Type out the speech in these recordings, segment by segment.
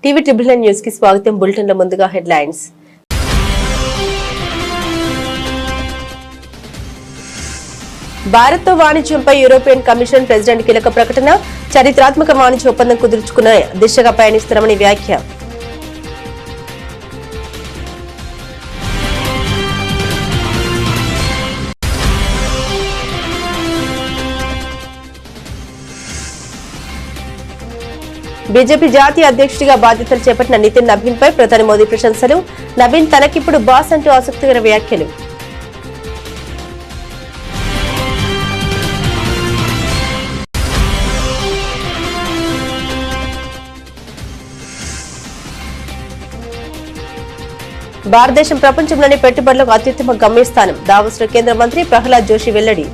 TV999 news కి స్వాగతం. Bulletin లో ముందుగా హెడ్లైన్స్. భారత్తో వాణిజ్యంపై యూరోపియన్ కమిషన్ ప్రెసిడెంట్ కీలక ప్రకటన. చరిత్రాత్మక వాణిజ్య ఒప్పందం కుదుర్చుకునే దిశగా పయనిస్తున్నామని వ్యాఖ్య. బీజేపీ జాతీయ అధ్యక్షుడిగా బాధ్యతలు చేపట్టిన నితిన్ నబీన్ పై ప్రధాని మోదీ ప్రశంసలు. నబీన్ తనకిప్పుడు బాస్ అంటూ ఆసక్తికర వ్యాఖ్యలు. భారతదేశం ప్రపంచంలోని పెట్టుబడులకు అత్యుత్తమ గమ్యస్థానం. దావోస్లో కేంద్ర మంత్రి ప్రహ్లాద్ జోషి వెల్లడి.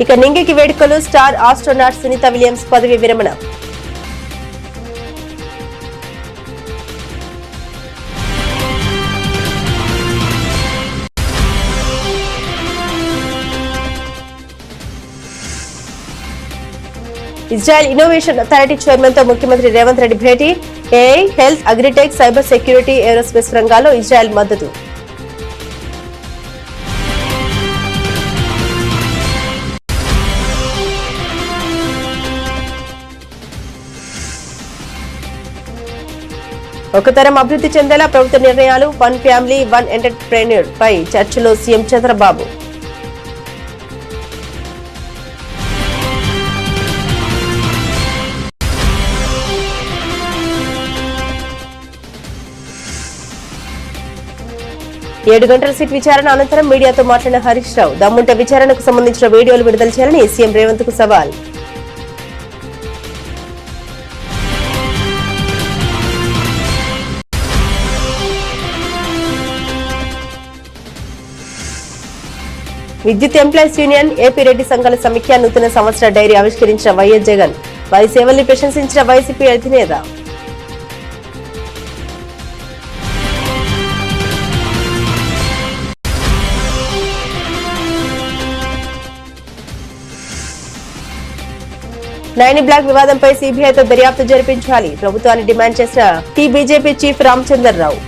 ఇక నింగికి వేడుకలు. స్టార్ ఆస్ట్రోనాట్ సునీత విలియమ్స్ పదవి విరమణ. ఇజ్రాయెల్ ఇన్నోవేషన్ అథారిటీ చైర్మన్ తో ముఖ్యమంత్రి రేవంత్ రెడ్డి భేటీ. AI, health, agritech, cyber security, aerospace రంగాల్లో ఇజ్రాయెల్ మద్దతు. ఒక తరం అభివృద్ధి చెందేలా ప్రభుత్వ నిర్ణయాలు. వన్ ఫ్యామిలీ వన్ ఎంటర్ప్రెన్యూర్ పై చర్చలో సీఎం చంద్రబాబు. ఏడు గంటల సిట్ విచారణ అనంతరం మీడియాతో మాట్లాడిన హరీష్ రావు. దమ్ముంటే విచారణకు సంబంధించిన వీడియోలు విడుదల చేయాలని సీఎం రేవంత్ కు సవాల్. విద్యుత్ ఎంప్లాయీస్ యూనియన్, ఏపీ రెడ్డి సంఘాల సమీక్ష. నూతన సంవత్సర డైరీ ఆవిష్కరించిన వైఎస్ జగన్. వారి సేవల్ని ప్రశంసించిన వైసీపీ అధినేత. నైని బ్లాక్ వివాదంపై సీబీఐతో దర్యాప్తు జరిపించాలి ప్రభుత్వాన్ని డిమాండ్ చేసిన BJP chief Ramachandra Rao.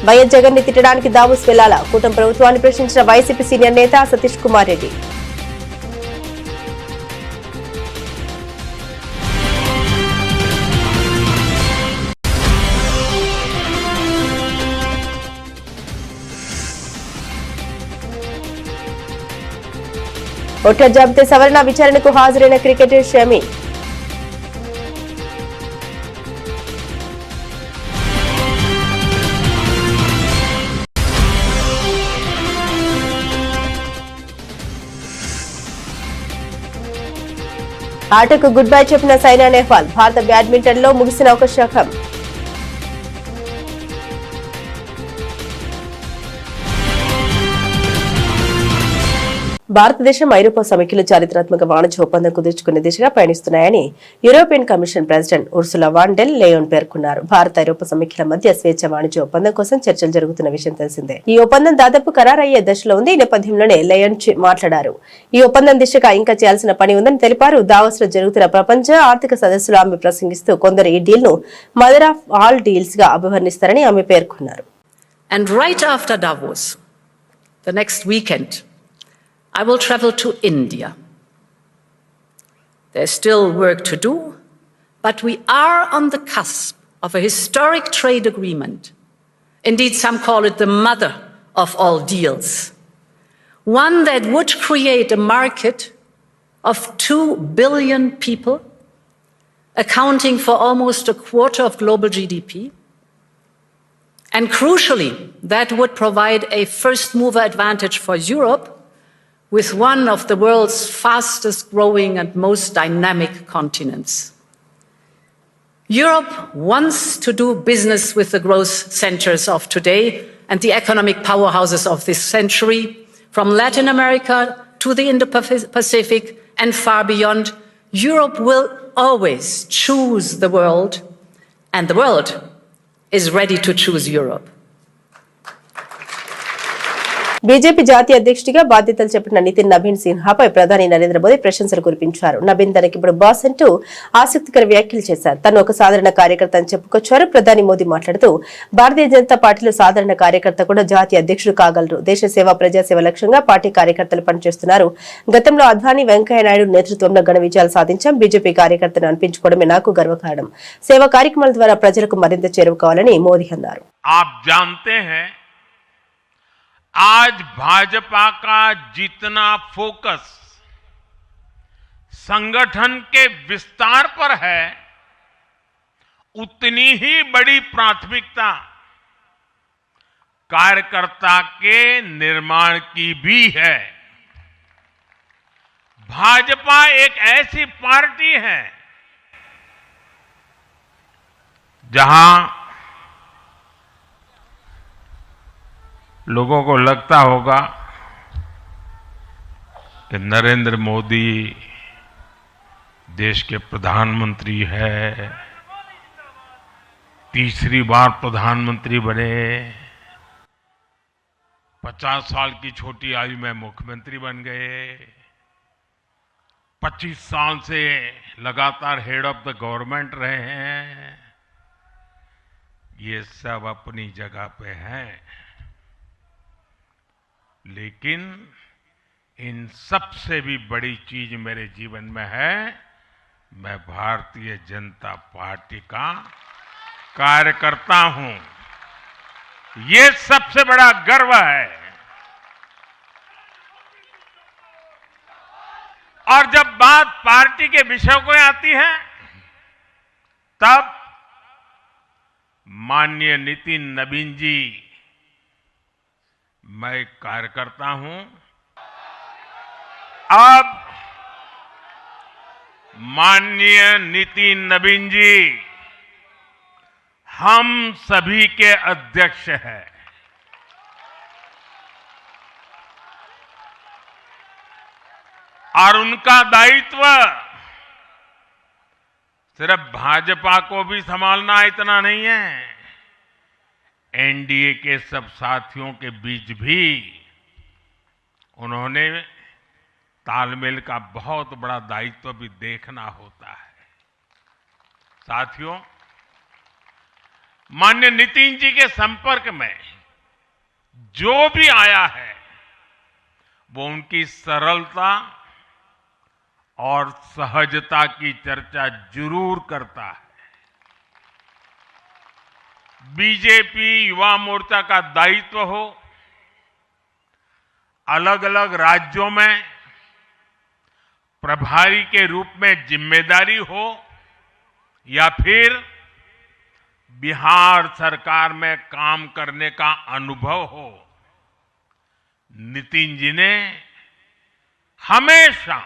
YS Jagan ని తిట్టడానికి దావోస్ వెళ్లాలా? కూటమి ప్రభుత్వాన్ని ప్రశ్నించిన వైసీపీ సీనియర్ నేత సతీష్ కుమార్ రెడ్డి. ఓట్ల జాబితా సవరణ విచారణకు హాజరైన క్రికెటర్ షమి. ఆటకు గుడ్ బై చెప్పిన సైనా నెహ్వాల్. భారత బ్యాడ్మింటన్ లో ముగిసిన ఒక శకం. భారతదేశం ఐరోపా సమైక్యులు చారిత్రాత్మక వాణిజ్య ఒప్పందం కుదుర్చుకునే దిశగా పయనిస్తున్నాయని European Commission president Ursula von der Leyen పేర్కొన్నారు. భారత ఐరోపా సమైక్యుల మధ్య స్వేచ్ఛ వాణిజ్య ఒప్పందం కోసం చర్చలు జరుగుతున్న విషయం తెలిసిందే. ఈ ఒప్పందం దాదాపు ఖరారయ్యే దశలో ఉంది. ఈ నేపథ్యంలోనే లేయన్ మాట్లాడారు. ఈ ఒప్పందం దిశగా ఇంకా చేయాల్సిన పని ఉందని తెలిపారు. దావోస్ లో జరుగుతున్న ప్రపంచ ఆర్థిక సదస్సులో ఆమె ప్రసంగిస్తూ కొందరు ఈ డీల్ ను మదర్ ఆఫ్ ఆల్ డీల్స్ గా అభివర్ణిస్తారని ఆమె పేర్కొన్నారు. And right after Davos, the next weekend, I will travel to India. There's still work to do, but we are on the cusp of a historic trade agreement. Indeed, some call it the mother of all deals. One that would create a market of 2 billion people, accounting for almost a quarter of global GDP. And crucially, that would provide a first-mover advantage for Europe with one of the world's fastest growing and most dynamic continents. Europe wants to do business with the growth centers of today and the economic powerhouses of this century, from Latin America to the Indo-Pacific and far beyond, Europe will always choose the world, and the world is ready to choose Europe. BJP జాతీయ అధ్యక్షుడిగా బాధ్యతలు చేపట్టిన నితిన్ నబీన్ సిన్హాపై ప్రధాని నరేంద్ర మోదీ ప్రశంసలు కురిపించారు. నబీన్ తనకి ఇప్పుడు boss అంటూ ఆసక్తికర వ్యాఖ్యలు చేశారు. తను ఒక సాధారణ కార్యకర్త అని చెప్పుకొచ్చారు. ప్రధాని మోదీ మాట్లాడుతూ భారతీయ జనతా పార్టీలో సాధారణ కార్యకర్త కూడా జాతీయ అధ్యక్షుడు కాగలరు. దేశ సేవ ప్రజాసేవ లక్ష్యంగా పార్టీ కార్యకర్తలు పనిచేస్తున్నారు. గతంలో అద్వానీ వెంకయ్యనాయుడు నేతృత్వంలో ఘన విజయాలు సాధించాం. బీజేపీ కార్యకర్తను అనిపించుకోవడమే నాకు గర్వకారణం. సేవా కార్యక్రమాల ద్వారా ప్రజలకు మరింత చేరువ మోదీ అన్నారు. आज भाजपा का जितना फोकस संगठन के विस्तार पर है, उतनी ही बड़ी प्राथमिकता कार्यकर्ता के निर्माण की भी है. भाजपा एक ऐसी पार्टी है जहां लोगों को लगता होगा कि नरेंद्र मोदी देश के प्रधानमंत्री है, तीसरी बार प्रधानमंत्री बने, 50 साल की छोटी आयु में मुख्यमंत्री बन गए, 25 साल से लगातार हेड ऑफ द गवर्नमेंट रहे हैं. ये सब अपनी जगह पे हैं, लेकिन इन सबसे भी बड़ी चीज मेरे जीवन में है, मैं भारतीय जनता पार्टी का कार्यकर्ता हूं. ये सबसे बड़ा गर्व है. और जब बात पार्टी के विषयों को आती है, तब माननीय नितिन नबीन जी, मैं एक कार्यकर्ता हूं. अब माननीय नितिन नबीन जी हम सभी के अध्यक्ष हैं. और उनका दायित्व सिर्फ भाजपा को भी संभालना इतना नहीं है, एनडीए के सब साथियों के बीच भी उन्होंने तालमेल का बहुत बड़ा दायित्व भी देखना होता है. साथियों, माननीय नितिन जी के संपर्क में जो भी आया है, वो उनकी सरलता और सहजता की चर्चा जरूर करता है. बीजेपी युवा मोर्चा का दायित्व हो, अलग अलग राज्यों में प्रभारी के रूप में जिम्मेदारी हो, या फिर बिहार सरकार में काम करने का अनुभव हो, नितिन जी ने हमेशा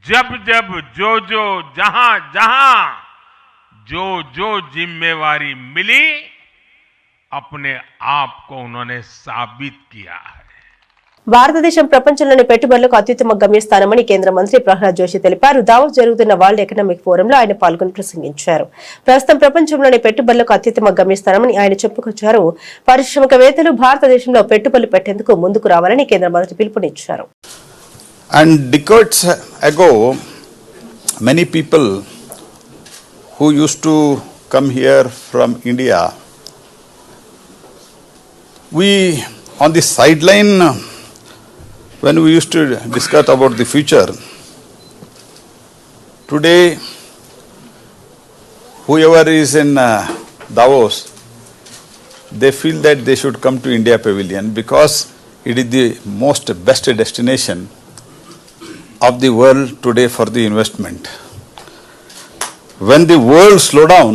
जब जब जो जहां जहां जो जिम्मेवारी मिली, अपने आप को उन्होंने साबित किया है. భారతదేశం ప్రపంచంలోని పెట్టుబడులకు అత్యుత్తమ గమ్యస్థానమని కేంద్ర మంత్రి ప్రహ్లాద్ జోషి తెలిపారు. దావోస్ జరుగుతున్న వరల్డ్ ఎకనామిక్ ఫోరంలో ఆయన పాల్గొని ప్రసంగించారు. ప్రస్తుతం ప్రపంచంలోని పెట్టుబడులకు అత్యుత్తమ గమ్యస్థానమని ఆయన చెప్పుకొచ్చారు. పారిశ్రామికవేత్తలు భారతదేశంలో పెట్టుబడులు పెట్టేందుకు ముందుకు రావాలని కేంద్ర మంత్రి పిలుపునిచ్చారు. And decades ago, many people who used to come here from India, we on the sideline, when we used to discuss about the future, today whoever is in Davos, they feel that they should come to India Pavilion because it is the most best destination of the world today for the investment. When the world slowed down,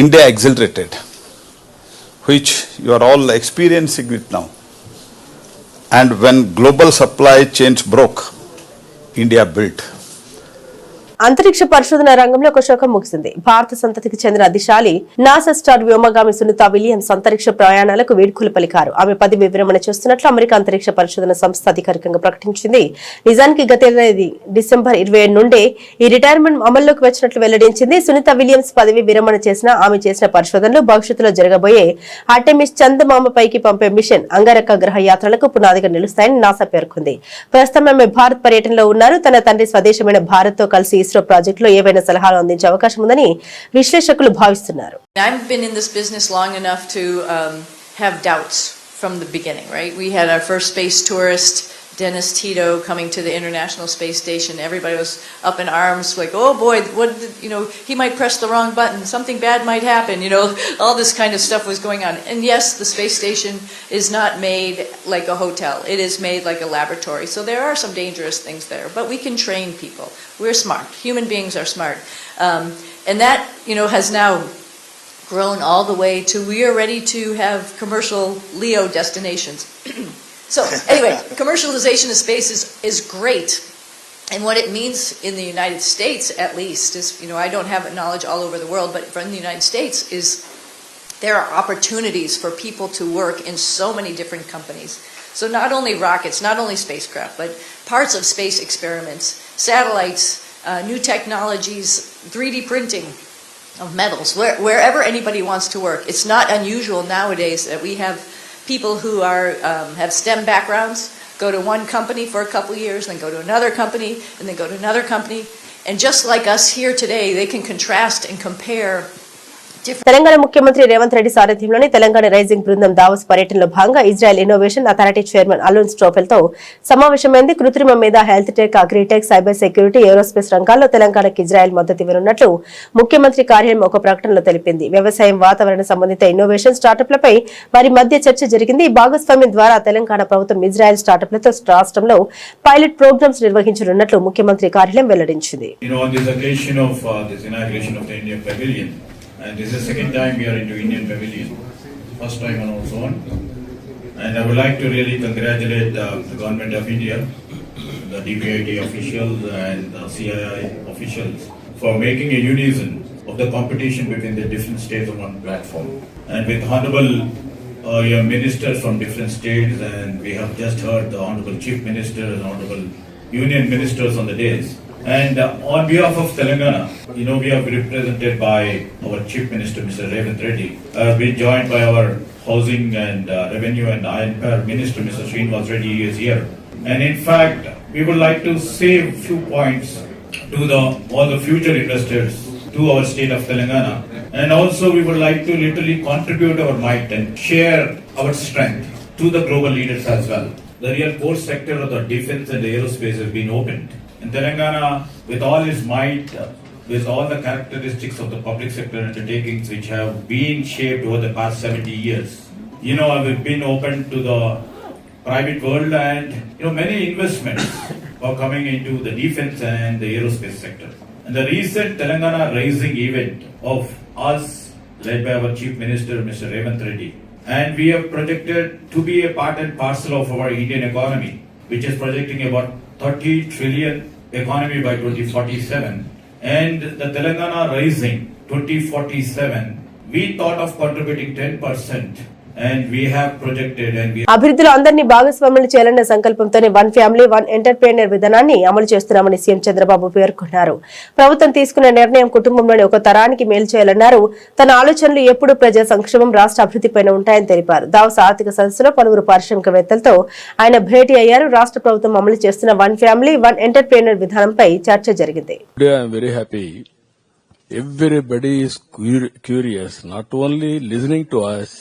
India accelerated, which you are all experiencing it now. And when global supply chains broke, India built. అంతరిక్ష పరిశోధన రంగంలో ఒక శోకం ముగిసింది. భారత సంతతికి చెందిన దిశాలి NASA star వ్యోమగామి Sunitha Williams అంతరిక్ష ప్రయాణాలకు వీడ్కోలు పలికారు. ఆమె పదవి విరమణ చేస్తున్నట్లు అమెరికా అంతరిక్ష పరిశోధన సంస్థ అధికారికంగా ప్రకటించింది. నిజానికి గత డిసెంబర్ 27 నుండే ఈ రిటైర్మెంట్ అమల్లోకి వచ్చినట్లు వెల్లడించింది. సునీత విలియమ్స్ పదవి విరమణ చేసిన ఆమె చేసిన పరిశోధనలు భవిష్యత్తులో జరగబోయే ఆర్టెమిస్ చందమామపైకి పంపే మిషన్ అంగారక గ్రహ యాత్రలకు పునాదిగా నిలుస్తాయని నాసా పేర్కొంది. ప్రస్తుతం ఆమె భారత్ పర్యటనలో ఉన్నారు. తన తండ్రి స్వదేశమైన భారత్ తో కలిసి ఇస్రో ప్రాజెక్టులో ఏవైనా సలహాలు అందించే అవకాశం ఉందని విశ్లేషకులు భావిస్తున్నారు. I've been in this business long enough to have doubts from the beginning, right? We had our first space tourist, Dennis Tito, coming to the International Space Station. Everybody was up in arms, like, oh boy, he might press the wrong button, something bad might happen, all this kind of stuff was going on. And yes, the space station is not made like a hotel. It is made like a laboratory. So there are some dangerous things there, but we can train people. We're smart. Human beings are smart. And that, has now grown all the way to we are ready to have commercial LEO destinations. So anyway, commercialization of space is great. And what it means in the United States, at least, is, I don't have knowledge all over the world, but from the United States is there are opportunities for people to work in so many different companies. So not only rockets, not only spacecraft, but parts of space experiments, satellites, new technologies, 3D printing of metals, wherever anybody wants to work. It's not unusual nowadays that we have people who have STEM backgrounds go to one company for a couple of years, then go to another company, and then go to another company. And just like us here today, they can contrast and compare. Telangana ముఖ్యమంత్రి రేవంత్ రెడ్డి సారథ్యంలోని Telangana Rising బృందం Davos పర్యటనలో భాగంగా Israel Innovation Authority chairman Alon Stoffel తో సమావేశమైంది. కృత్రిమ మీద, health tech, agritech, cyber security, aerospace రంగాల్లో తెలంగాణకు ఇజ్రాయెల్ మద్దతు ఇవ్వనున్నట్లు ముఖ్యమంత్రి కార్యాలయం ఒక ప్రకటనలో తెలిపింది. వ్యవసాయం, వాతావరణ సంబంధిత ఇన్నోవేషన్, స్టార్టప్లపై వారి మధ్య చర్చ జరిగింది. ఈ భాగస్వామ్యం ద్వారా తెలంగాణ ప్రభుత్వం ఇజ్రాయెల్ స్టార్టప్లతో రాష్ట్రంలో పైలట్ ప్రోగ్రామ్స్ నిర్వహించనున్నట్లు ముఖ్యమంత్రి కార్యాలయం వెల్లడించింది. And this is the second time we are into Indian Pavilion. First time on our own. And I would like to really congratulate the Government of India, the DPIT officials and the CII officials for making a unison of the competition between the different states on one platform. And with honorable ministers from different states, and we have just heard the honorable chief minister and honorable union ministers on the days. And on behalf of Telangana, we are represented by our Chief Minister, Mr. Revanth Reddy. We're joined by our Housing and Revenue and Iron Minister, Mr. Srinivas Reddy, is here. And in fact, we would like to say a few points to all the future investors to our state of Telangana. And also we would like to literally contribute our might and share our strength to the global leaders as well. The real core sector of the defense and the aerospace has been opened. In Telangana, with all its might, with all the characteristics of the public sector undertakings which have been shaped over the past 70 years, have been open to the private world, and many investments are coming into the defense and the aerospace sector. And the recent Telangana Rising event of us, led by our Chief Minister, Mr. Revanth Reddy, and we have projected to be a part and parcel of our Indian economy, which is projecting about 30 trillion economy by 2047, and the Telangana Rising 2047, we thought of contributing 10%, and we have projected and we అభివృద్ధిలో అందరినీ భాగస్వాములు చేయాలనే సంకల్పంతోనే one family one entrepreneur విధానాన్ని అమలు చేస్తున్నామని CM Chandrababu పేర్కొన్నారు. ప్రభుత్వం తీసుకున్న నిర్ణయం కుటుంబంలోని ఒక తరానికి మేలు చేయాలన్నారు. తన ఆలోచనలు ఎప్పుడూ ప్రజా సంక్షేమం, రాష్ట్ర అభివృద్ధిపైన ఉంటాయని తెలిపారు. దావోస్ ఆర్థిక సదస్సులో పలువురు పారిశ్రామికవేత్తలతో ఆయన భేటీ అయ్యారు. రాష్ట్ర ప్రభుత్వం అమలు చేస్తున్న వన్ ఫ్యామిలీ వన్ ఎంటర్‌ప్రెన్యూర్ విధానంపై చర్చ జరిగింది. Everybody is curious, not only listening to us,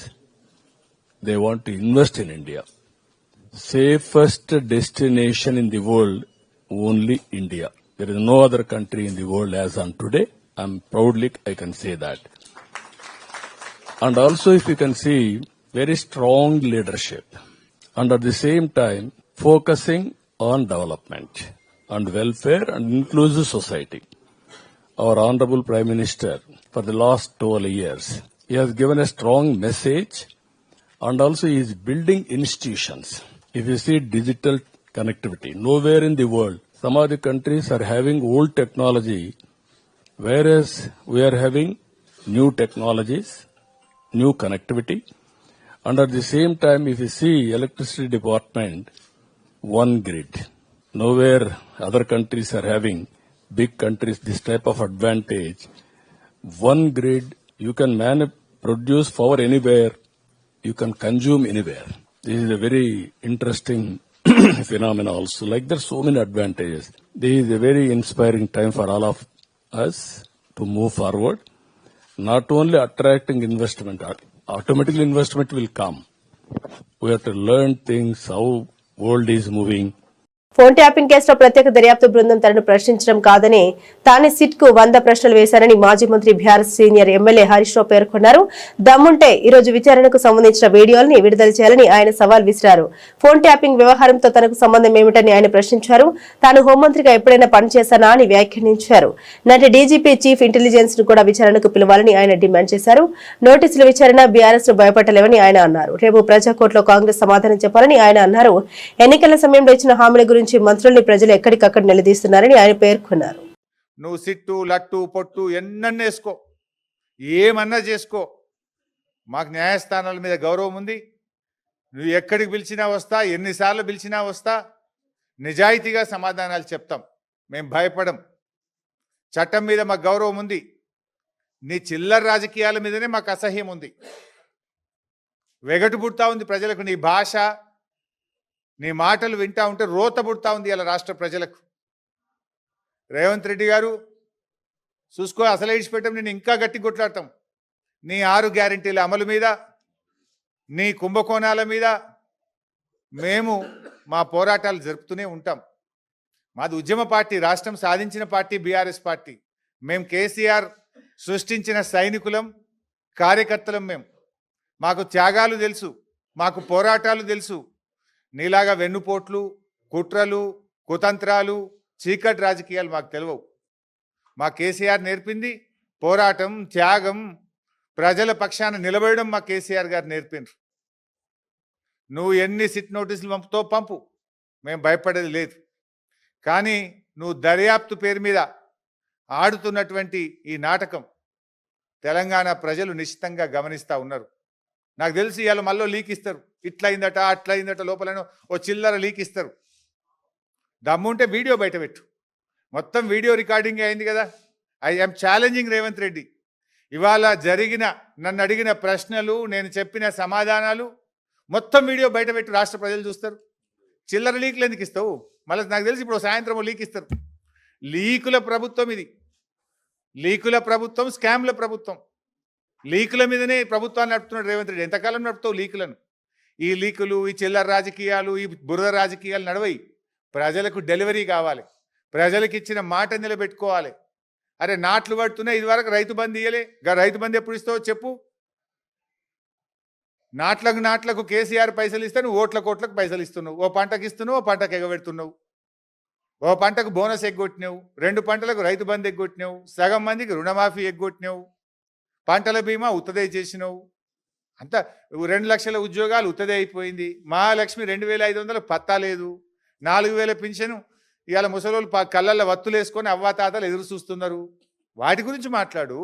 they want to invest in India. Safest destination in the world, only India. There is no other country in the world as on today. I can say that. And also if you can see, very strong leadership. And at the same time, focusing on development and welfare and inclusive society. Our Honorable Prime Minister, for the last 12 years, he has given a strong message, and also he is building institutions. If you see digital connectivity, nowhere in the world Some of the countries are having old technology, whereas we are having new technologies, new connectivity. And at the same time, if you see electricity department, one grid. Nowhere other countries are having, big countries, this type of advantage. One grid, you can produce power anywhere, you can consume anywhere. This is a very interesting phenomenon also. Like there's so many advantages. This is a very inspiring time for all of us to move forward. Not only attracting investment, automatically investment will come. We have to learn things, how world is moving. Phone tapping కేసులో ప్రత్యేక దర్యాప్తు బృందం తనను ప్రశ్నించడం కాదని తానే SIT కు 100 ప్రశ్నలు వేశారని మాజీ మంత్రి BRS senior MLA Harish Rao పేర్కొన్నారు. దమ్ముంటే ఈ రోజు విచారణకు సంబంధించిన వీడియోల్ని విడుదల చేయాలని ఆయన సవాల్ విసిరారు. ఫోన్ ట్యాపింగ్ వ్యవహారంతో తనకు సంబంధం ఏమిటని ఆయన ప్రశ్నించారు. తాను హోంమంత్రిగా ఎప్పుడైనా పనిచేశానా అని వ్యాఖ్యానించారు. నాటి డీజీపీ చీఫ్ ఇంటెలిజెన్స్ ను కూడా విచారణకు పిలవాలని ఆయన డిమాండ్ చేశారు. నోటీసుల విచారణ బీఆర్ఎస్ ను భయపడలేవని ఆయన అన్నారు. రేపు ప్రజాకోర్టులో కాంగ్రెస్ సమాధానం చెప్పాలని ఆయన అన్నారు. ఎన్నికల సమయంలో ఇచ్చిన హామీల గురించి మంత్రుల్ని ప్రజలు ఎక్కడికక్కడ నిలదీస్తున్నారని ఆయన పేర్కొన్నారు. నువ్వు సిట్టు లట్టు పొట్టు ఎన్నన్నా వేసుకో, ఏమన్నా చేసుకో, మాకు న్యాయస్థానాల మీద గౌరవం ఉంది. నువ్వు ఎక్కడికి పిలిచినా వస్తా, ఎన్నిసార్లు పిలిచినా వస్తా, నిజాయితీగా సమాధానాలు చెప్తాం. మేము భయపడం. చట్టం మీద మాకు గౌరవం ఉంది. నీ చిల్లర రాజకీయాల మీదనే మాకు అసహ్యం ఉంది. వెగటు పుడతా ఉంది ప్రజలకు. నీ భాష, నీ మాటలు వింటా ఉంటే రోత పుడతా ఉంది ఇలా రాష్ట్ర ప్రజలకు. రేవంత్ రెడ్డి గారు చూసుకో, అసలు ఇడిచిపెట్టాం, నేను ఇంకా గట్టి కొట్లాడతాం. నీ 6 గ్యారెంటీల అమలు మీద, నీ కుంభకోణాల మీద మేము మా పోరాటాలు జరుపుతూనే ఉంటాం. మాది ఉద్యమ పార్టీ, రాష్ట్రం సాధించిన పార్టీ బీఆర్ఎస్ పార్టీ. మేము కేసీఆర్ సృష్టించిన సైనికులం, కార్యకర్తలం. మాకు త్యాగాలు తెలుసు, మాకు పోరాటాలు తెలుసు. నీలాగా వెన్నుపోట్లు, కుట్రలు, కుతంత్రాలు, చీకటి రాజకీయాలు మాకు తెలియవు. మా కేసీఆర్ నేర్పింది పోరాటం, త్యాగం, ప్రజల పక్షాన నిలబడడం మా కేసీఆర్ గారు నేర్పిండ్రు. నువ్వు ఎన్ని సిట్ నోటీసులు పంపుతో పంపు, మేము భయపడేది లేదు. కానీ నువ్వు దర్యాప్తు పేరు మీద ఆడుతున్నటువంటి ఈ నాటకం తెలంగాణ ప్రజలు నిశ్చితంగా గమనిస్తూ ఉన్నారు. నాకు తెలిసి ఇవాళ మళ్ళీ లీక్ ఇస్తారు, ఇట్లయిందట అట్లయిందట, లోపల ఓ చిల్లర లీక్ ఇస్తారు. దమ్ముంటే వీడియో బయట పెట్టు. మొత్తం వీడియో రికార్డింగ్ అయింది కదా. I am challenging Revanth Reddy. ఇవాళ నన్ను అడిగిన ప్రశ్నలు, నేను చెప్పిన సమాధానాలు మొత్తం వీడియో బయట పెట్టు, రాష్ట్ర ప్రజలు చూస్తారు. చిల్లర లీకులు ఎందుకు ఇస్తావు? మళ్ళీ నాకు తెలిసి ఇప్పుడు సాయంత్రం లీక్ ఇస్తారు. లీకుల ప్రభుత్వం ఇది. లీకుల ప్రభుత్వం, స్కామ్ల ప్రభుత్వం. లీకుల మీదనే ప్రభుత్వాన్ని నడుపుతున్నాడు రేవంత్ రెడ్డి. ఎంతకాలం నడుపుతావు లీకులను? ఈ లీకులు, ఈ చిల్లర రాజకీయాలు, ఈ బురద రాజకీయాలు నడవయి. ప్రజలకు డెలివరీ కావాలి, ప్రజలకు ఇచ్చిన మాట నిలబెట్టుకోవాలి. అరే నాట్లు పడుతున్నాయి, ఇదివరకు రైతు బంధు ఇయ్యలే, రైతు బంధు ఎప్పుడు ఇస్తావో చెప్పు. నాట్లకు కేసీఆర్ పైసలు ఇస్తే నువ్వు ఓట్లకు పైసలు ఇస్తున్నావు. ఓ పంటకు ఇస్తున్నావు, ఓ పంటకు ఎగబెడుతున్నావు. ఓ పంటకు బోనస్ ఎగ్గొట్టినావు, 2 పంటలకు రైతు బంధు ఎగ్గొట్టినావు, సగం మందికి రుణమాఫీ ఎగ్గొట్టినావు, పంటల బీమా ఉత్తదే చేసినావు. అంతా 2 లక్షల ఉద్యోగాలు ఉత్తదే అయిపోయింది. మహాలక్ష్మి 2500 పత్తా లేదు. 4000 పింఛను ఇవాళ ముసలోళ్ళు కళ్ళల్లో వత్తులు వేసుకొని అవ్వాతాతలు ఎదురు చూస్తున్నారు. వాటి గురించి మాట్లాడు.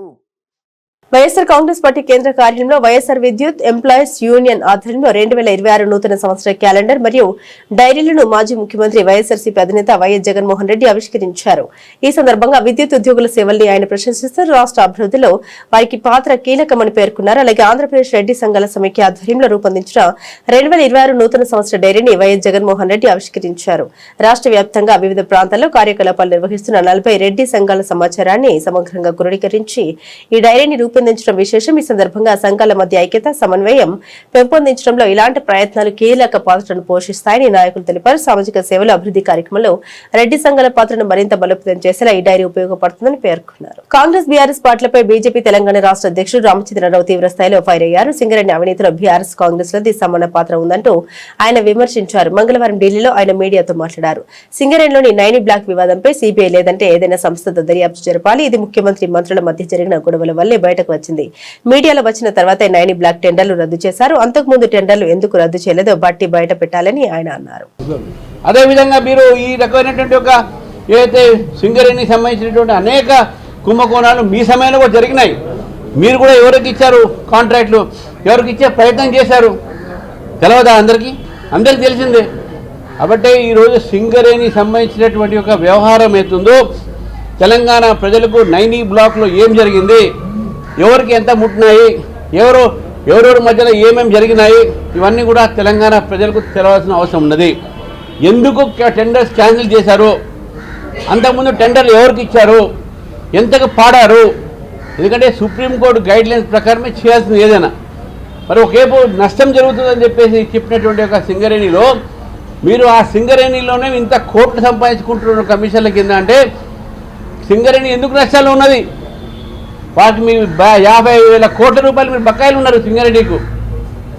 వైఎస్ఆర్ కాంగ్రెస్ పార్టీ కేంద్ర కార్యాలయంలో వైఎస్ఆర్ విద్యుత్ ఎంప్లాయీస్ యూనియన్ ఆధ్వర్యంలో 2026 నూతన సంవత్సర క్యాలెండర్ మరియు డైరీలను మాజీ ముఖ్యమంత్రి వైఎస్ఆర్సీపీ అధినేత వైఎస్ జగన్మోహన్ రెడ్డి ఆవిష్కరించారు. ఈ సందర్భంగా విద్యుత్ ఉద్యోగుల సేవల్ని ఆయన ప్రశంసిస్తూ రాష్ట్ర అభివృద్ధిలో వారికి పాత్ర కీలకమని పేర్కొన్నారు. అలాగే ఆంధ్రప్రదేశ్ రెడ్డి సంఘాల సమైక్య ఆధ్వర్యంలో రూపొందించిన 2026 నూతన సంవత్సర డైరీని వైఎస్ జగన్మోహన్ రెడ్డి ఆవిష్కరించారు. రాష్ట్ర వ్యాప్తంగా వివిధ ప్రాంతాల్లో కార్యకలాపాలు నిర్వహిస్తున్న 40 రెడ్డి సంఘాల సమాచారాన్ని సమగ్రంగా క్రోడీకరించి ఈ డైరీని రూపొందించడం విశేషం. ఈ సందర్భంగా సంఘాల మధ్య ఐక్యత, సమన్వయం పెంపొందించడంలో ఇలాంటి ప్రయత్నాలు కీలక పాత్రను పోషిస్తాయని నాయకులు తెలిపారు. సామాజిక సేవలు, అభివృద్ధి కార్యక్రమంలో రెడ్డి సంఘాల పాత్రను మరింత బలోపేతం చేసేలా ఈ డైరీ ఉపయోగపడుతుందని పేర్కొన్నారు. కాంగ్రెస్ బీఆర్ఎస్ పార్టీలపై బీజేపీ తెలంగాణ రాష్ట్ర అధ్యక్షుడు రామచంద్రరావు తీవ్ర స్థాయిలో ఫైర్ అయ్యారు. సింగరేణి అవినీతిలో బీఆర్ఎస్ కాంగ్రెస్ లది సమాన పాత్ర ఉందంటూ ఆయన విమర్శించారు. మంగళవారం ఢిల్లీలో ఆయన మీడియాతో మాట్లాడారు. సింగరేణిలోని 9 బ్లాక్ వివాదంపై సీబీఐ లేదంటే ఏదైనా సంస్థతో దర్యాప్తు జరపాలి. ఇది ముఖ్యమంత్రి, మంత్రుల మధ్య జరిగిన గొడవల వల్లే బయటకు వచ్చింది. మీడియాలో వచ్చిన తర్వాత 9 బ్లాక్ టెండర్లు రద్దు చేశారు. అంతకుముందు టెండర్లు ఎందుకు రద్దు చేయలేదో బట్టి బయట పెట్టాలని ఆయన అన్నారు. అదేవిధంగా మీరు ఈ రకమైనటువంటి ఒక ఏదైతే సింగరేణికి సంబంధించినటువంటి అనేక కుంభకోణాలు మీ సమయంలో కూడా జరిగినాయి. మీరు కూడా ఎవరికి ఇచ్చారు కాంట్రాక్ట్లు, ఎవరికి ఇచ్చే ప్రయత్నం చేశారు తెలవదా? అందరికీ తెలిసిందే. కాబట్టి ఈరోజు సింగరేణికి సంబంధించినటువంటి ఒక వ్యవహారం అవుతుందో, తెలంగాణ ప్రజలకు 90 బ్లాక్లో ఏం జరిగింది, ఎవరికి ఎంత ముట్టినాయి, ఎవరెవరి మధ్యలో ఏమేమి జరిగినాయి, ఇవన్నీ కూడా తెలంగాణ ప్రజలకు తెలవాల్సిన అవసరం ఉన్నది. ఎందుకు టెండర్స్ క్యాన్సిల్ చేశారు, అంతకుముందు టెండర్లు ఎవరికి ఇచ్చారు, ఎంతకు పాడారు. ఎందుకంటే సుప్రీంకోర్టు గైడ్లైన్స్ ప్రకారమే చేయాల్సింది ఏదైనా. మరి ఒకేపు నష్టం జరుగుతుందని చెప్పేసి చెప్పినటువంటి ఒక సింగరేణిలో మీరు ఆ సింగరేణిలోనే ఇంత కోట్లు సంపాదించుకుంటున్న కమిషన్ల కింద అంటే సింగరేణి ఎందుకు నష్టాలు ఉన్నది? వాటికి మీ 50,000 కోట్ల రూపాయలు మీరు బకాయిలు ఉన్నారు సింగరేణికు.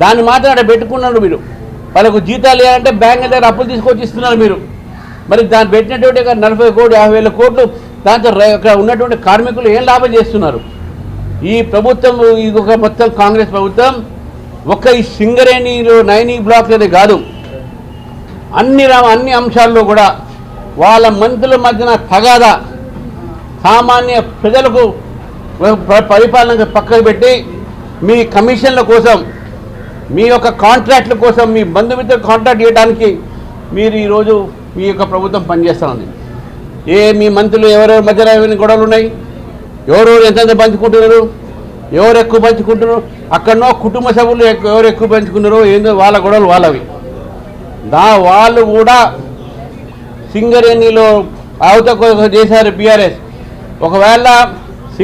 దాన్ని మాత్రం అక్కడ పెట్టుకున్నారు మీరు. వాళ్ళకు జీతాలు ఇవ్వాలంటే బ్యాంక్ దగ్గర అప్పులు తీసుకొచ్చి ఇస్తున్నారు మీరు. మరి దాన్ని పెట్టినటువంటి 40 కోట్లు 50,000 కోట్లు దాంతో అక్కడ ఉన్నటువంటి కార్మికులు ఏం లాభం చేస్తున్నారు? ఈ ప్రభుత్వం ఇది ఒక మొత్తం కాంగ్రెస్ ప్రభుత్వం ఒక్క ఈ సింగరేణిలో 90 బ్లాక్లనే కాదు, అన్ని అంశాల్లో కూడా వాళ్ళ మంత్రుల మధ్యన తగాదా, సామాన్య ప్రజలకు పరిపాలన పక్కకు పెట్టి మీ కమిషన్ల కోసం, మీ యొక్క కాంట్రాక్ట్ల కోసం, మీ బంధుమిత్రులు కాంట్రాక్ట్ చేయడానికి మీరు ఈరోజు మీ యొక్క ప్రభుత్వం పనిచేస్తూ ఉంది. మీ మంత్రులు ఎవరెవరి మధ్యలో ఏమైనా గొడవలు ఉన్నాయి, ఎవరెవరు ఎంతెంత పంచుకుంటున్నారు, ఎవరు ఎక్కువ పంచుకుంటున్నారు, అక్కడనో కుటుంబ సభ్యులు ఎవరు ఎక్కువ పంచుకున్నారో ఏందో వాళ్ళ గొడవలు వాళ్ళవి. వాళ్ళు కూడా సింగరేణిలో అవతల చేశారు బీఆర్ఎస్. ఒకవేళ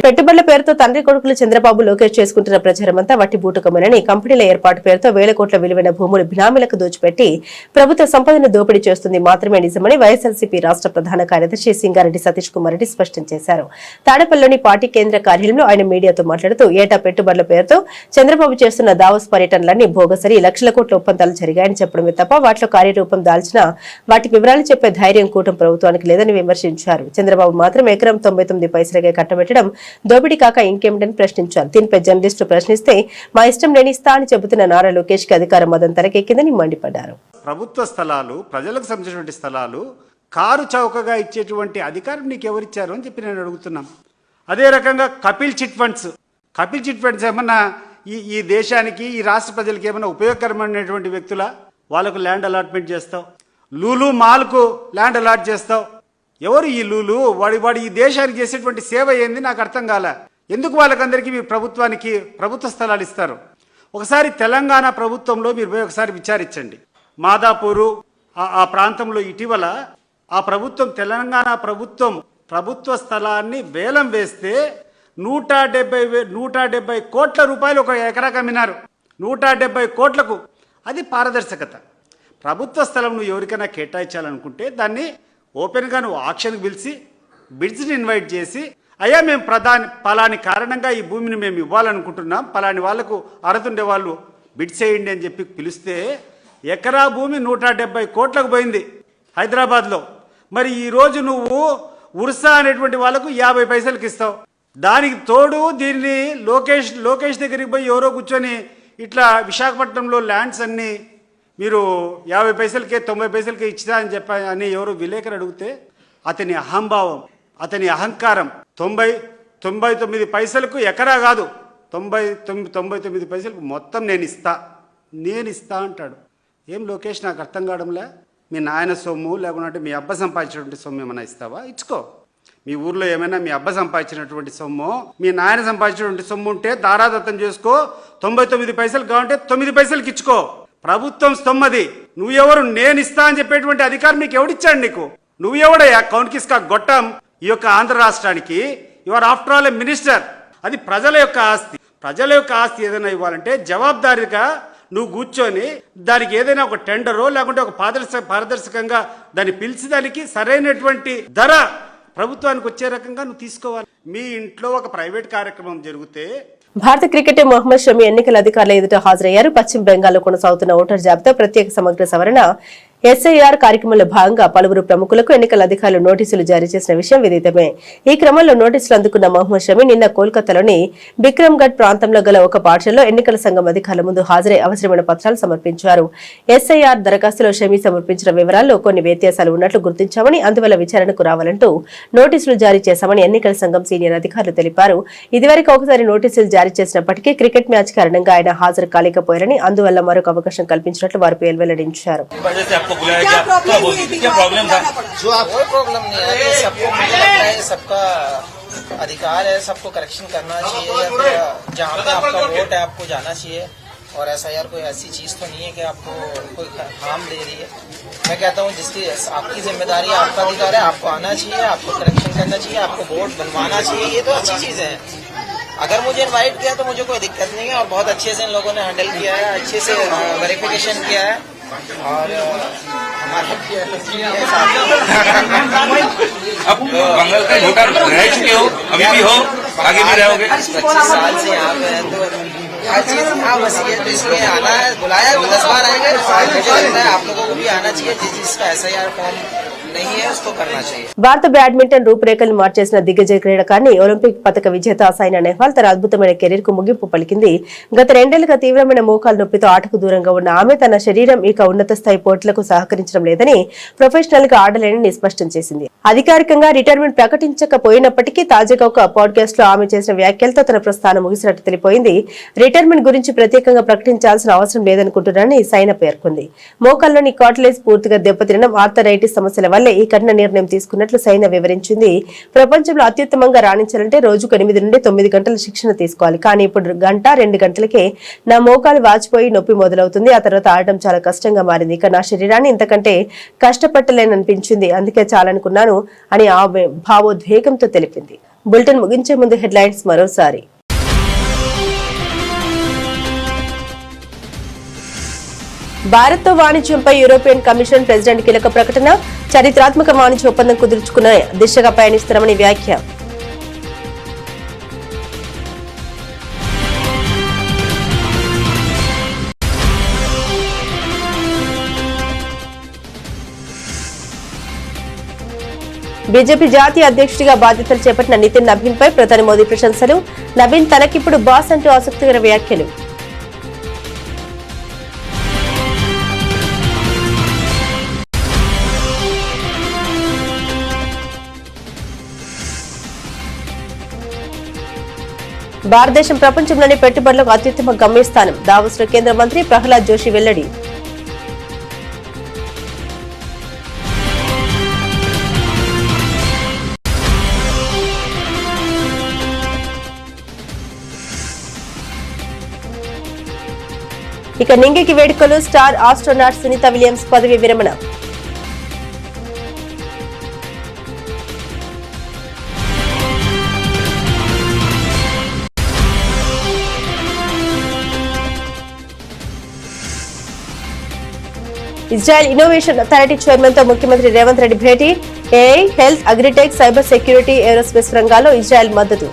పెట్టుబడుల పేరుతో తండ్రి కొడుకులు చంద్రబాబు లోకేష్ చేసుకుంటున్న ప్రచారమంతా వట్టి బూటకమేనని, కంపెనీల ఏర్పాటు పేరుతో వేల కోట్ల విలువైన భూములు బినామీలకు దోచిపెట్టి ప్రభుత్వ సంపదను దోపిడీ చేస్తుంది మాత్రమే నిజమని వైఎస్ఆర్సీపీ రాష్ట్ర ప్రధాన కార్యదర్శి సింగారెడ్డి సతీష్ కుమార్ రెడ్డి స్పష్టం చేశారు. తాడేపల్లిలోని పార్టీ కేంద్ర కార్యాలయంలో ఆయన మీడియాతో మాట్లాడుతూ ఏటా పెట్టుబడుల పేరుతో చంద్రబాబు చేస్తున్న దావోస్ పర్యటనలన్నీ భోగసరి, లక్షల కోట్ల ఒప్పందాలు జరిగాయని చెప్పడమే తప్ప వాటిలో కార్యరూపం దాల్చిన వాటి వివరాలు చెప్పే ధైర్యం కూటమి ప్రభుత్వానికి లేదని విమర్శించారు. చంద్రబాబు మాత్రం ఎకరం 99 పైసలకే కట్టబెట్టడం దోపిడీ కాక ఇంకేమిటని ప్రశ్నించారు. దీనిపై జర్నలిస్టులు ప్రశ్నిస్తే మా ఇష్టం నేను ఇస్తా అని చెబుతున్న నారా లోకేష్ కి అధికార మదం తలకెక్కిందని మండిపడ్డారు. ప్రభుత్వ స్థలాలు, ప్రజలకు సంబంధించినటువంటి స్థలాలు కారు చౌకగా ఇచ్చేటువంటి అధికారం నీకు ఎవరిచ్చారు అని చెప్పి నేను అడుగుతున్నాం. అదే రకంగా కపిల్ చిట్ ఫండ్స్ ఏమన్నా ఈ దేశానికి, ఈ రాష్ట్ర ప్రజలకి ఏమన్నా ఉపయోగకరమైనటువంటి వ్యక్తుల? వాళ్ళకు ల్యాండ్ అలాట్మెంట్ చేస్తావు, లూలు మాల్కు ల్యాండ్ అలాట్ చేస్తావు. ఎవరు ఈ లూలు? వాడి ఈ దేశానికి చేసేటువంటి సేవ ఏంది నాకు అర్థం కాలే. ఎందుకు వాళ్ళకందరికీ మీరు ప్రభుత్వ స్థలాలు ఇస్తారు? ఒకసారి తెలంగాణ ప్రభుత్వంలో మీరు పోయి ఒకసారి విచారించండి. మాదాపూరు ఆ ప్రాంతంలో ఇటీవల ఆ ప్రభుత్వం, తెలంగాణ ప్రభుత్వం ప్రభుత్వ స్థలాన్ని వేలం వేస్తే 170 కోట్ల రూపాయలు ఒక ఎకరాకు అమ్మినారు. 170 కోట్లకు. అది పారదర్శకత. ప్రభుత్వ స్థలం నువ్వు ఎవరికైనా కేటాయించాలనుకుంటే దాన్ని ఓపెన్గా నువ్వు ఆక్షన్కి పిలిచి బిడ్స్ని ఇన్వైట్ చేసి, అయ్యా మేము పలాని కారణంగా ఈ భూమిని మేము ఇవ్వాలనుకుంటున్నాం, పలాని వాళ్లకు అర్హతుండే వాళ్ళు బిడ్స్ చేయండి అని చెప్పి పిలిస్తే ఎకరా భూమి 170 కోట్లకు పోయింది హైదరాబాద్లో. మరి ఈరోజు నువ్వు ఉర్సా అనేటువంటి వాళ్ళకు 50 పైసలకి ఇస్తావు. దానికి తోడు దీన్ని లోకేష్ దగ్గరికి పోయి ఎవరో కూర్చొని ఇట్లా విశాఖపట్నంలో ల్యాండ్స్ అన్నీ మీరు 50 పైసలకే 90 పైసలకే ఇచ్చినా అని అని ఎవరు విలేకరు అడిగితే అతని అహంభావం, అతని అహంకారం 99 పైసలకు ఎకరా కాదు, 99 పైసలకు మొత్తం నేను ఇస్తా అంటాడు. ఏం లోకేష్ నాకు అర్థం కావడంలే. మీ నాయన సొమ్ము లేకుంటే మీ అబ్బ సంపాదించినటువంటి సొమ్ము ఏమైనా ఇస్తావా? ఇచ్చుకో. మీ ఊర్లో ఏమైనా మీ అబ్బ సంపాదించినటువంటి సొమ్ము, మీ నాయన సంపాదించినటువంటి సొమ్ము ఉంటే దారాదత్తం చేసుకో. 99 పైసలు కావాలంటే 9 పైసలకి ఇచ్చుకో. ప్రభుత్వం సొమ్మది. నువ్వెవరు? నేను ఇస్తా అని చెప్పేటువంటి అధికారం నీకు ఎవడిచ్చాడు? నీకు నువ్వెవడయ్యా? కౌన్కిస్కా గొట్టం ఈ యొక్క ఆంధ్ర రాష్ట్రానికి. Your after all A minister. అది ప్రజల యొక్క ఆస్తి. ప్రజల యొక్క ఆస్తి ఏదైనా ఇవ్వాలంటే జవాబుదారీగా నువ్వు కూర్చొని దానికి ఏదైనా ఒక టెండరో లేకుంటే ఒక పారదర్శకంగా దాన్ని పిలిచి దానికి సరైనటువంటి ధర ప్రభుత్వానికి వచ్చే రకంగా నువ్వు తీసుకోవాలి. మీ ఇంట్లో ఒక ప్రైవేట్ కార్యక్రమం జరిగితే భారత క్రికెటర్ మొహమ్మద్ షమి ఎన్నికల అధికారుల ఎదుట హాజరయ్యారు. పశ్చిమ బెంగాల్లో కొనసాగుతున్న ఓటర్ జాబితా ప్రత్యేక సమగ్ర సవరణ ఎస్ఐఆర్ కార్యక్రమంలో భాగంగా పలువురు ప్రముఖులకు ఎన్నికల అధికారులు నోటీసులు జారీ చేసిన విషయం విదితమే. ఈ క్రమంలో నోటీసులు అందుకున్న మహమ్మద్ షమీ నిన్న కోల్కతాలోని బిక్రమ్గఢ్ ప్రాంతంలో గల ఒక పాఠశాలలో ఎన్నికల సంఘం అధికారుల ముందు హాజరై అవసరమైన పత్రాలు సమర్పించారు. ఎస్ఐఆర్ దరఖాస్తులో షమీ సమర్పించిన వివరాల్లో కొన్ని వ్యత్యాసాలు ఉన్నట్లు గుర్తించామని, అందువల్ల విచారణకు రావాలంటూ నోటీసులు జారీ చేశామని ఎన్నికల సంఘం సీనియర్ అధికారులు తెలిపారు. ఇదివరకు ఒకసారి నోటీసులు జారీ చేసినప్పటికీ క్రికెట్ మ్యాచ్ కారణంగా ఆయన హాజరు కాలేకపోయారని, అందువల్ల మరొక అవకాశం కల్పించినట్లు వారు వెల్లడించారు. क्या प्रॉब्लम था? जो आपको प्रॉब्लम नहीं है, सबको मुझे लगता है सबका अधिकार है, सबको करेक्शन करना चाहिए या फिर जहाँ पे आपका वोट है आपको जाना चाहिए। और एसआईआर कोई ऐसी चीज तो नहीं है कि आपको कोई हार्म दे रही है। मैं कहता हूँ जिसकी आपकी जिम्मेदारी है, आपका अधिकार है, आपको आना चाहिए, आपको करेक्शन करना चाहिए, आपको वोट बनवाना चाहिए, ये तो अच्छी चीज है। अगर मुझे इनवाइट किया तो मुझे कोई दिक्कत नहीं है और बहुत अच्छे से इन लोगों ने हैंडल किया है, अच्छे से वेरिफिकेशन किया है और हमारा अब बंगाल का वोटर रह चुके हो, अभी भी हो, आगे भी रहोगे। 25 साल से यहाँ पे है तो हर चीज यहाँ बस ये तो इसमें आना है, बुलाया तो 10 बार आएंगे। मुझे लगता है आप लोगों को भी आना चाहिए, जिसका एसआईआर फॉर्म नहीं है उसको करना चाहिए। భారత బ్యాడ్మింటన్ రూపురేఖలు మార్చేసిన దిగ్గజ క్రీడాకారిణి ఒలింపిక్ పతక విజేత సైనా నెహ్వాల్ తన అద్భుతమైన కెరీర్ కు ముగింపు పలికింది. గత 2 ఏళ్లుగా తీవ్రమైన మోకాలు నొప్పితో ఆటకు దూరంగా ఉన్న ఆమె తన శరీరం ఇక ఉన్నత స్థాయి పోటీలకు సహకరించడం లేదని, ప్రొఫెషనల్ గా ఆడలేనని స్పష్టం చేసింది. అధికారికంగా రిటైర్మెంట్ ప్రకటించకపోయినప్పటికీ తాజాగా ఒక పాడ్కాస్ట్ లో ఆమె చేసిన వ్యాఖ్యలతో తన ప్రస్థానం ముగిసినట్టు తెలిపోయింది. రిటైర్మెంట్ గురించి ప్రత్యేకంగా ప్రకటించాల్సిన అవసరం లేదనుకుంటున్నానని సైనా పేర్కొంది. మోకాల్లోని కార్టిలేజ్ పూర్తిగా దెబ్బతినడం, ఆర్థరైటిస్ సమస్యల వల్లే ఈ కఠిన నిర్ణయం తీసుకున్నట్లు సైనా వివరించింది. ప్రపంచంలో అత్యుత్తమంగా రాణించాలంటే రోజుకు 8 నుండి 9 గంటల శిక్షణ తీసుకోవాలి. కానీ ఇప్పుడు 1-2 గంటలకే నా మోకాలు వాచిపోయి నొప్పి మొదలవుతుంది. ఆ తర్వాత ఆడటం చాలా కష్టంగా మారింది. ఇక నా శరీరాన్ని ఇంతకంటే కష్టపెట్టలేననిపించింది. అందుకే చాలనుకున్నాను అని ఆమె భావోద్వేగంతో తెలిపింది. బులెటిన్ ముగించే ముందు హెడ్లైన్స్ మరోసారి. భారత్తో వాణిజ్యంపై యూరోపియన్ కమిషన్ ప్రెసిడెంట్ కీలక ప్రకటన. చారిత్రాత్మక వాణిజ్య ఒప్పందం కుదుర్చుకునే దిశగా పయనిస్తున్నామని వ్యాఖ్య. బీజేపీ జాతీయ అధ్యక్షుడిగా బాధ్యతలు చేపట్టిన నితిన్ నబీన్ పై ప్రధాని మోదీ ప్రశంసలు. నబీన్ తనకిప్పుడు బాస్ అంటూ ఆసక్తికర వ్యాఖ్యలు. భారతదేశం ప్రపంచంలోని పెట్టుబడులకు అత్యుత్తమ గమ్యస్థానం. దావోస్లో కేంద్ర మంత్రి ప్రహ్లాద్ జోషి వెల్లడి. ఇక నింగికి వేడుకలు. స్టార్ ఆస్ట్రోనాట్ సునీత విలియమ్స్ పదవి విరమణ. ఇజ్రాయెల్ ఇన్నోవేషన్ అథారిటీ చైర్మన్ తో ముఖ్యమంత్రి రేవంత్ రెడ్డి భేటీ. AI, health, agritech, cyber security, aerospace రంగాల్లో ఇజ్రాయెల్ మద్దతు.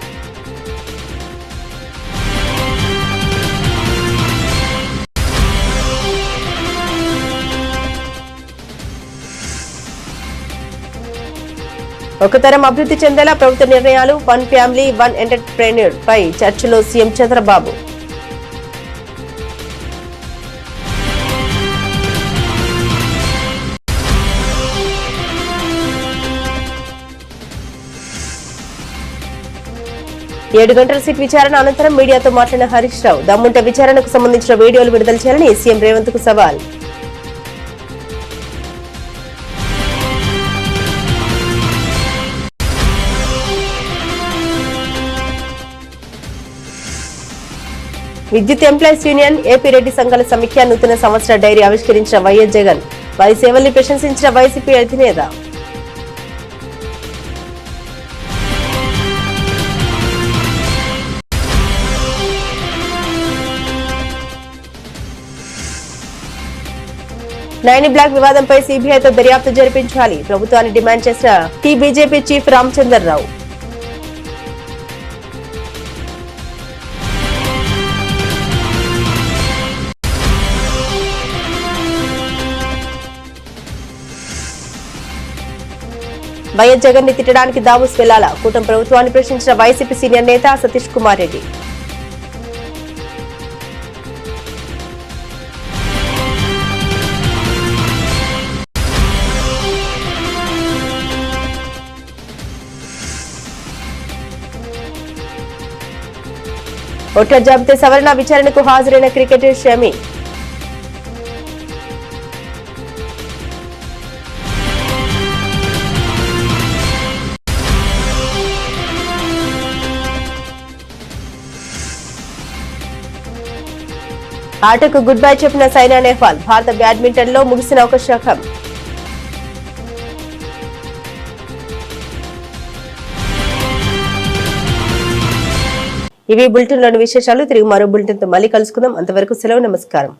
ఒక తరం అభివృద్ధి చెందేలా ప్రభుత్వ నిర్ణయాలు. 1 ఫ్యామిలీ 1 ఎంటర్ప్రెన్యూర్ పై చర్చలో సీఎం చంద్రబాబు. ఏడు గంటల సిట్ విచారణ అనంతరం మీడియాతో మాట్లాడిన హరీష్ రావు. దమ్ముంటే విచారణకు సంబంధించిన వీడియోలు విడుదల చేయాలని సీఎం రేవంత్ కు సవాల్. విద్యుత్ ఎంప్లాయీస్ యూనియన్, ఏపీ రెడ్డి సంఘాల సమీక్ష. నూతన సంవత్సర డైరీ ఆవిష్కరించిన వైఎస్ జగన్. వారి సేవల్ని ప్రశంసించిన వైసీపీ అధినేత. నైని బ్లాక్ వివాదంపై సీబీఐతో దర్యాప్తు జరిపించాలి. ప్రభుత్వాన్ని డిమాండ్ చేసిన BJP chief Ramachandra Rao. YS Jagan ని తిట్టడానికి దావోస్ వెళ్లాలా? కూటమి ప్రభుత్వాన్ని ప్రశ్నించిన వైసీపీ సీనియర్ నేత సతీష్ కుమార్ రెడ్డి. ఓట్ల జాబితా సవరణ విచారణకు హాజరైన క్రికెటర్ షమి. ఆటకు గుడ్ బై చెప్పిన సైనా నెహ్వాల్. భారత బ్యాడ్మింటన్ లో ముగిసిన ఒక శకం. ఇవి బులెటిన్ లోని విశేషాలు. తిరిగి మరో బులెటిన్ తో మళ్ళీ కలుసుకుందాం. అంతవరకు సెలవు. నమస్కారం.